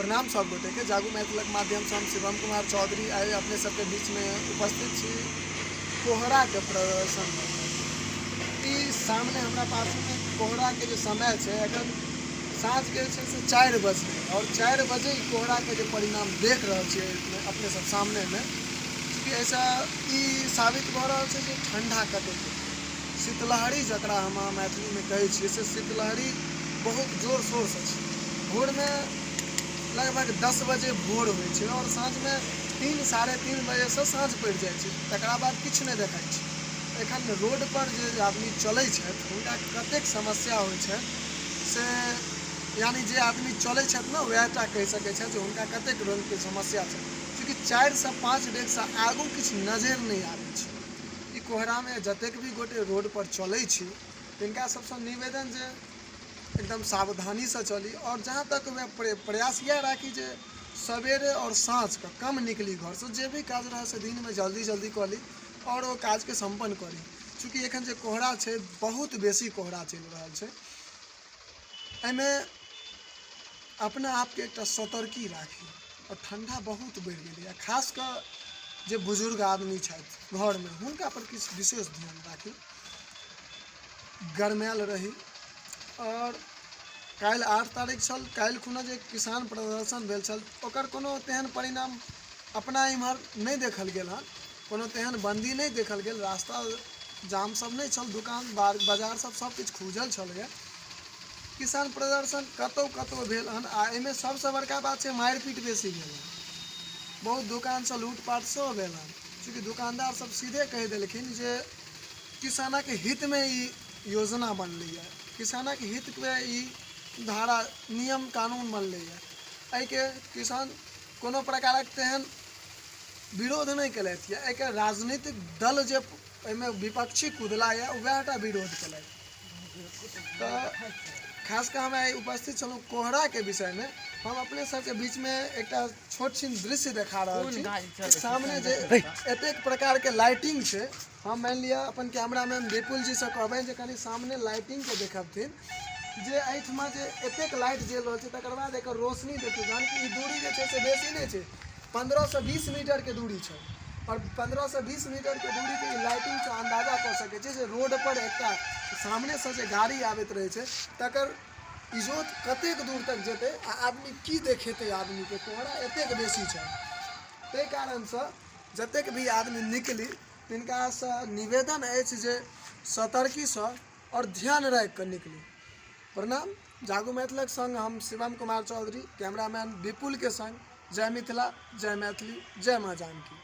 प्रणाम सब गोटे के। जागू मैथिलक माध्यम से हम शिवम कुमार चौधरी आए अपने सबके बीच में उपस्थित छी कोहरा के प्रदर्शन में। सामने हमरा पास में कोहरा के जो समय है अखन साँझ के से 4 बजे और 4 बजे कोहरा के जो परिणाम देख रहे छे अपने सब सामने में, क्योंकि ऐसा साबित भ रहा है कि ठंडा कते शीतलहरी जकरा हम मैथिली में कहै छियै से शीतलहरी बहुत जोर शोर से भोर में लगभग 10 बजे भोर हो और साँझ में 3 साढ़े 3 बजे से साँझ पड़ जाए तकरा बाद किछु नहीं देखा एखन रोड पर जे आदमी चलै उनका कतेक समस्या हो से, यानी जे आदमी चलै ना वएहटा कह सकै छै जे हुनका कतेक रंग के समस्या है, क्योंकि 4 से 5 डेग से आगू किछु नजर नहीं आबै छै। ई कोहरा में जतेक भी गोटे रोड पर चलै छी तिनका सबसे निवेदन जे एकदम सावधानी से चली और जहाँ तक मैं प्रयास यह राखी जे सवेरे और साँझ का कम निकली घर से, जे भी काज रहा से दिन में जल्दी जल्दी कर ली और वो काज के संपन्न करी, चूँकि एखन जे कोहरा है बहुत बेसी कोहरा चल रहा है। एमे अपने आप के एक सतर्की राखी और ठंडा बहुत बढ़ गई, खास कर जे बुजुर्ग आदमी घर में हुनका पर किछु विशेष ध्यान राखी, गरमायल रही। और काल 8 तारीख छल, काल खुना जे किसान प्रदर्शन भेल छल ओकर कोनो तेहन परिणाम अपना इम्हर नहीं देखल गेल हन, कोनो तेहन बंदी नहीं देखल गेल, रास्ता जाम सब नहीं छल, दुकान बाजार सब किछु खुजल छल है। किसान प्रदर्शन कतौ कतौ भेल हन आ एमे सबसे बड़का बात है मारपीट बेसी भेल हन, बहुत दुकान से लूटपाट सेहो भेल हन, चूँकि दुकानदार सब सीधे कह देलखिन जे किसानक हित में ई योजना बनलै है, किसानक हित में ई धारा नियम कानून बनलै है, के किसान कोनो प्रकारक तेहन विरोध नहीं कलथि है। एक राजनीतिक दल जे एमे विपक्षी कूदला है वएहटा विरोध कलथि। तो खास कर हम उपस्थित छलूँ कोहरा के विषय में, हम अपने सबके बीच में एक छोट छिन दृश्य देखा रहा छी। सामने जे एतेक प्रकार के लाइटिंग है, हम मान लिया अपन कैमरामैन विपुल जी से कहबे जे कनी सामने लाइटिंग के देखबथिन जे एहिठमा जे एतेक लाइट जल रहा है तकर बाद एकर रोशनी देखिए, जहन कि दूरी जे से बेसी नहीं है, 15 से 20 मीटर के दूरी है और 15 से 20 मीटर के दूरी के लाइटिंग से अंदाजा कर सके जे रोड पर एक सामने से जे गाड़ी आबैत रहे छै तकर इजोत कतेक दूर तक जेते आ आदमी की देखेते, आदमी के कोहरा एतेक बेसी है। ते कारण से जतेक भी आदमी निकली तिनका से निवेदन है जे सतर्की से और ध्यान रख कर निकली। प्रणाम। जागू मैथिलक संग हम शिवम कुमार चौधरी, कैमरामैन विपुल के संग। जय मिथिला, जय मैथिली, जय माँ जानकी।